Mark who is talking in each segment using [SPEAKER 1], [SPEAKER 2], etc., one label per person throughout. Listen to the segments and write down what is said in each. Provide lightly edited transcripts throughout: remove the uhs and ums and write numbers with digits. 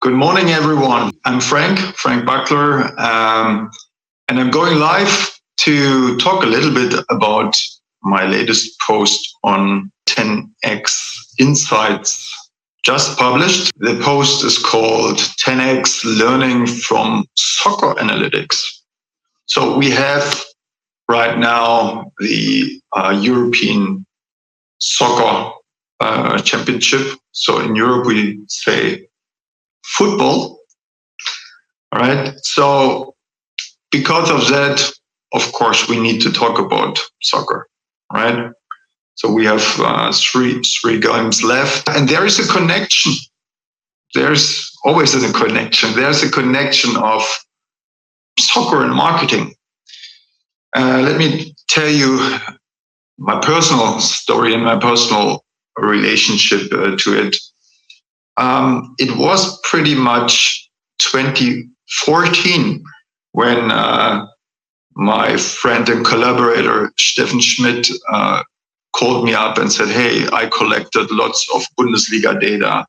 [SPEAKER 1] Good morning, everyone. I'm Frank Buckler, and I'm going live to talk a little bit about my latest post on 10x Insights, just published. The post is called 10x Learning from Soccer Analytics. So we have right now the European Soccer Championship. So in Europe, we say football. All right. So because of that, of course, we need to talk about soccer. Right. So we have three games left, and there is a connection. There's always a connection. There's a connection of soccer and marketing. Let me tell you my personal story and my personal relationship to it. It was pretty much 2014 when my friend and collaborator Stepan Schmidt called me up and said, "Hey, I collected lots of Bundesliga data.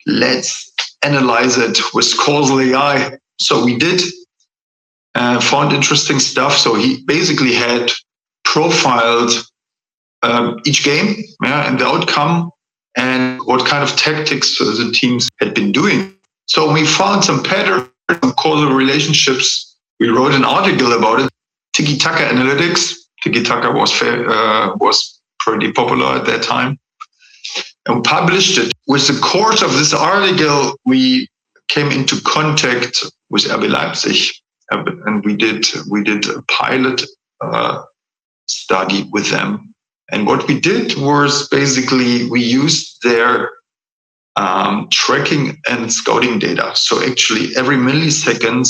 [SPEAKER 1] Let's analyze it with causal AI." So we did, found interesting stuff. So he basically had profiled each game, and the outcome, and what kind of tactics the teams had been doing. So we found some patterns, some causal relationships. We wrote an article about it. Tiki-taka analytics. Tiki-taka was pretty popular at that time, and published it. With the course of this article, we came into contact with RB Leipzig, and we did a pilot study with them. And what we did was basically we used their tracking and scouting data. So actually every milliseconds,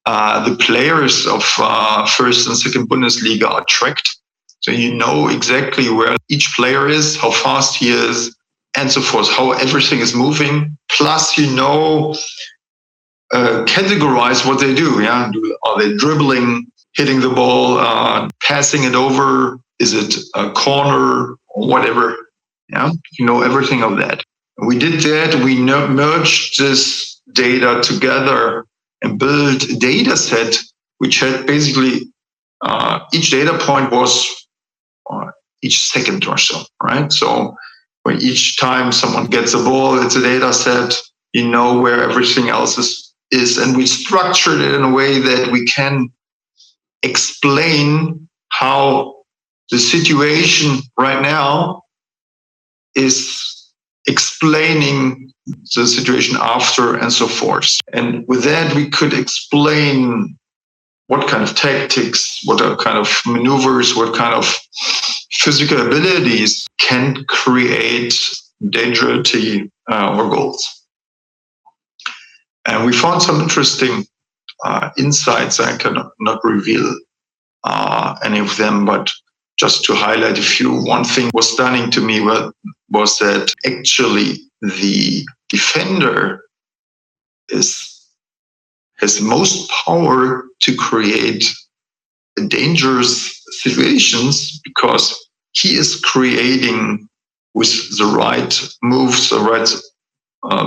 [SPEAKER 1] the players of first and second Bundesliga are tracked. So you know exactly where each player is, how fast he is, and so forth, how everything is moving. Plus, categorize what they do. Yeah, are they dribbling, hitting the ball, passing it over? Is it a corner or whatever? Yeah, you know everything of that. We did that. We merged this data together and built a data set which had basically each data point was each second or so, right? So when each time someone gets a ball, it's a data set. You know where everything else is, and we structured it in a way that we can explain how the situation right now is explaining the situation after and so forth. And with that, we could explain what kind of tactics, what kind of maneuvers, what kind of physical abilities can create dangerosity or goals. And we found some interesting insights. I cannot reveal any of them, but just to highlight a few, one thing was stunning to me was that actually the defender has most power to create dangerous situations because he is creating with the right moves, the right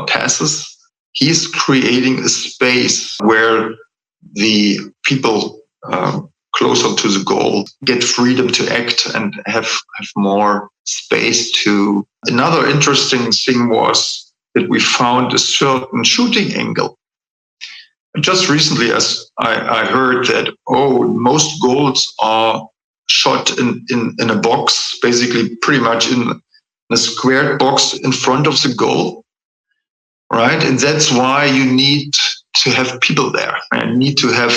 [SPEAKER 1] passes. He is creating a space where the people closer to the goal get freedom to act and have more space to. Another interesting thing was that we found a certain shooting angle. Just recently, as I heard that, most goals are shot in a box, basically pretty much in a squared box in front of the goal, right? And that's why you need to have people there and need to have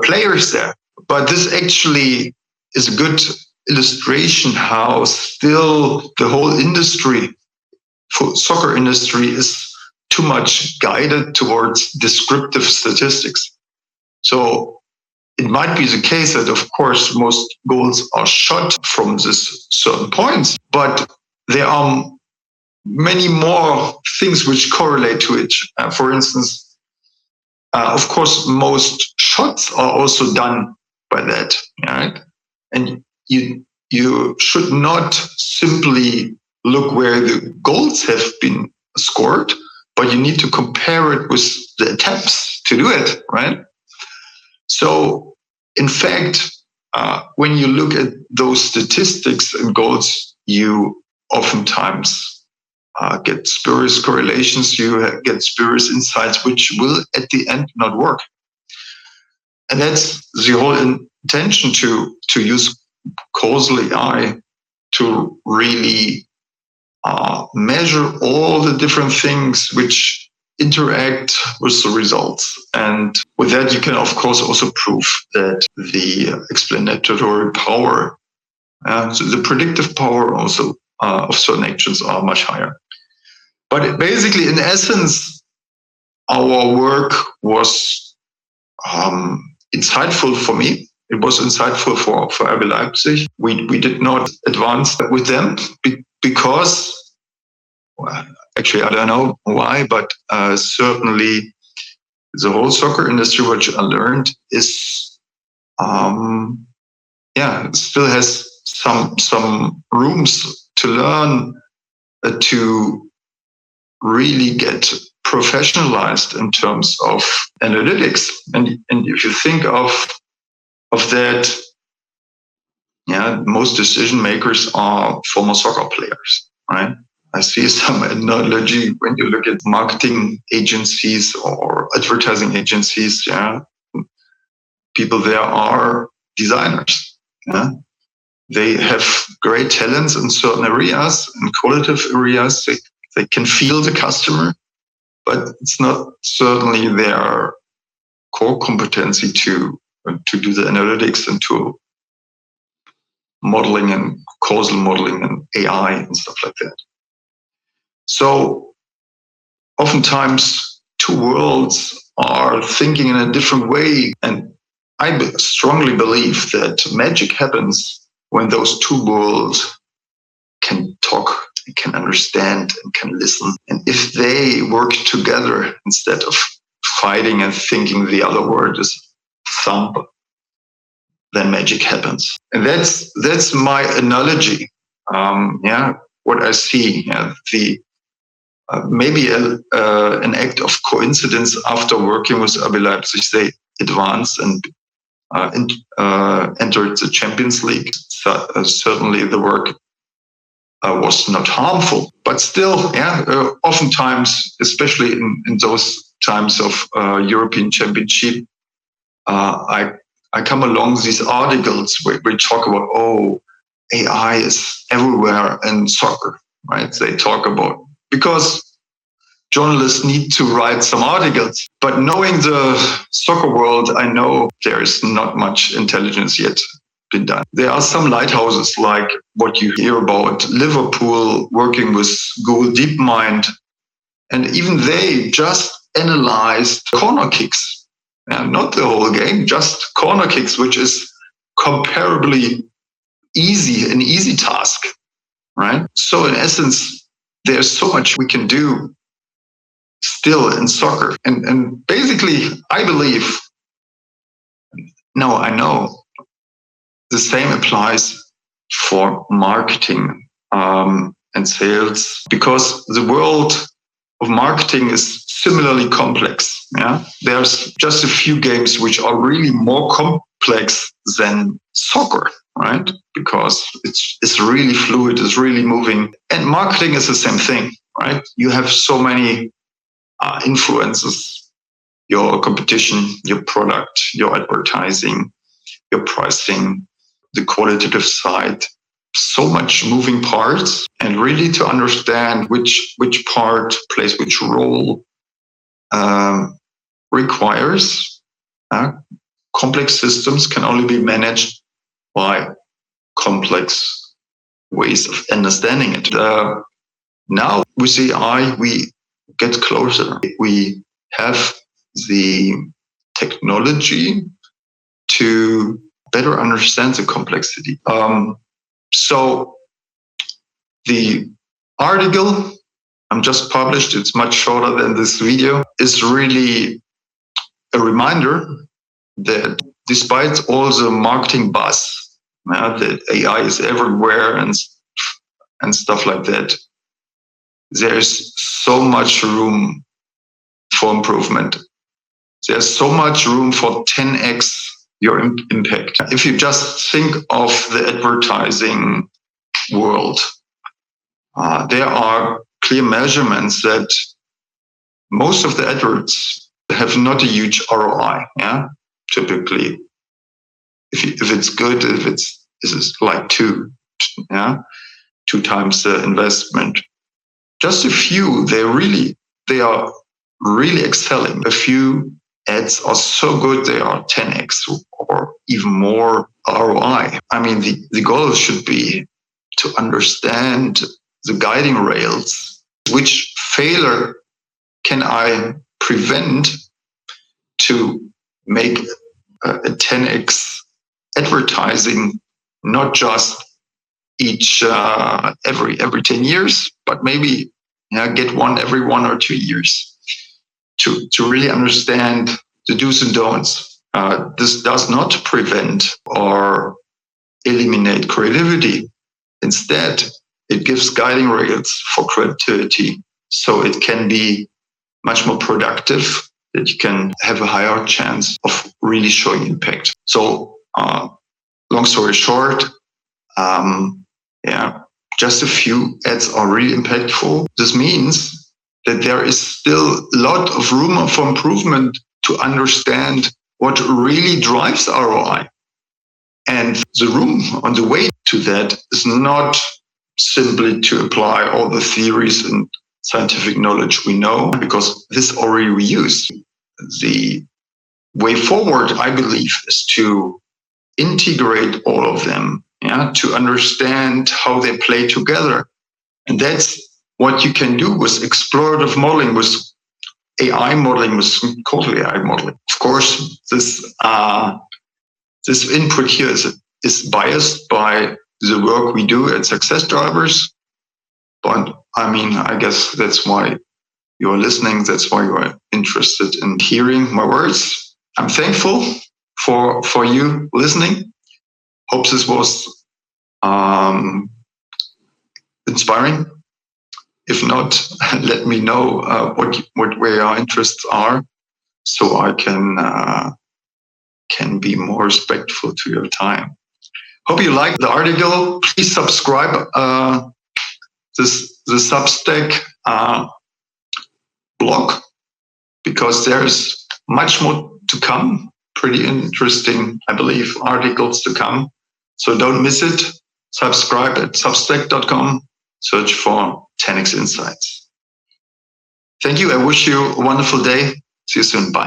[SPEAKER 1] players there. But this actually is a good illustration how still the whole industry, for soccer industry, is too much guided towards descriptive statistics. So it might be the case that, of course, most goals are shot from this certain points, but there are many more things which correlate to it. For instance, of course, most shots are also done by that, right? And you should not simply look where the goals have been scored, but you need to compare it with the attempts to do it, right? So, in fact, when you look at those statistics and goals, you oftentimes get spurious correlations, you get spurious insights, which will at the end not work. And that's the whole intention to use causal AI to really measure all the different things which interact with the results. And with that, you can, of course, also prove that the explanatory power, so the predictive power also of certain actions are much higher. But basically, in essence, our work was insightful for me. It was insightful for RB Leipzig. We did not advance with them because, well, actually, I don't know why, but certainly the whole soccer industry, which I learned, is still has some rooms to learn to really get professionalized in terms of analytics. And if you think of that, most decision makers are former soccer players, right? I see some analogy when you look at marketing agencies or advertising agencies. People there are designers. They have great talents in certain areas, in qualitative areas. They can feel the customer, but it's not certainly their core competency to do the analytics and to modeling and causal modeling and AI and stuff like that. So oftentimes two worlds are thinking in a different way. And I strongly believe that magic happens when those two worlds can talk, can understand, and can listen. And if they work together instead of fighting and thinking the other word is thump, then magic happens. And that's my analogy. What I see, maybe an act of coincidence after working with RB Leipzig, they advanced and entered the Champions League. Certainly the work was not harmful, but still, oftentimes, especially in those times of European Championship, I come along these articles where we talk about, AI is everywhere in soccer, right? They talk about, because journalists need to write some articles. But knowing the soccer world, I know there is not much intelligence yet been done. There are some lighthouses like what you hear about Liverpool working with Google DeepMind. And even they just analyzed corner kicks. Not the whole game, just corner kicks, which is comparably an easy task, right? So in essence, there's so much we can do still in soccer. And basically, I believe, I know the same applies for marketing and sales, because the world of marketing is similarly complex. There's just a few games which are really more complex than soccer, right? Because it's really fluid, it's really moving. And marketing is the same thing, right? You have so many influences: your competition, your product, your advertising, your pricing, the qualitative side. So much moving parts, and really to understand which part plays which role requires complex systems can only be managed by complex ways of understanding it. Now with AI, we get closer. We have the technology to better understand the complexity. So the article I'm just published, it's much shorter than this video, is really a reminder that despite all the marketing buzz, that AI is everywhere and stuff like that, there's so much room for improvement. There's so much room for 10x your impact. If you just think of the advertising world, there are clear measurements that most of the adverts have not a huge ROI. Yeah, typically, if it's good, if it's like two times the investment. Just a few, they are really excelling. A few ads are so good they are 10x or even more ROI. I mean, the goal should be to understand the guiding rails. Which failure can I prevent to make a 10x advertising, not just every 10 years, but maybe get one every 1 or 2 years to really understand the do's and don'ts. This does not prevent or eliminate creativity. Instead, it gives guiding rails for creativity, so it can be much more productive, that you can have a higher chance of really showing impact. So, long story short, just a few ads are really impactful. This means that there is still a lot of room for improvement to understand what really drives ROI. And the room on the way to that is not simply to apply all the theories and scientific knowledge we know, because this already we use. The way forward, I believe, is to integrate all of them, to understand how they play together. And that's what you can do with explorative modeling, with AI modeling, with causal AI modeling. Of course, this input here is biased by the work we do at Success Drivers. But I mean, I guess that's why you're listening. That's why you're interested in hearing my words. I'm thankful for you listening. Hope this was inspiring. If not, let me know where your interests are, so I can be more respectful to your time. Hope you liked the article. Please subscribe the Substack blog, because there's much more to come. Pretty interesting, I believe, articles to come. So don't miss it. Subscribe at substack.com. Search for 10x Insights. Thank you. I wish you a wonderful day. See you soon. Bye.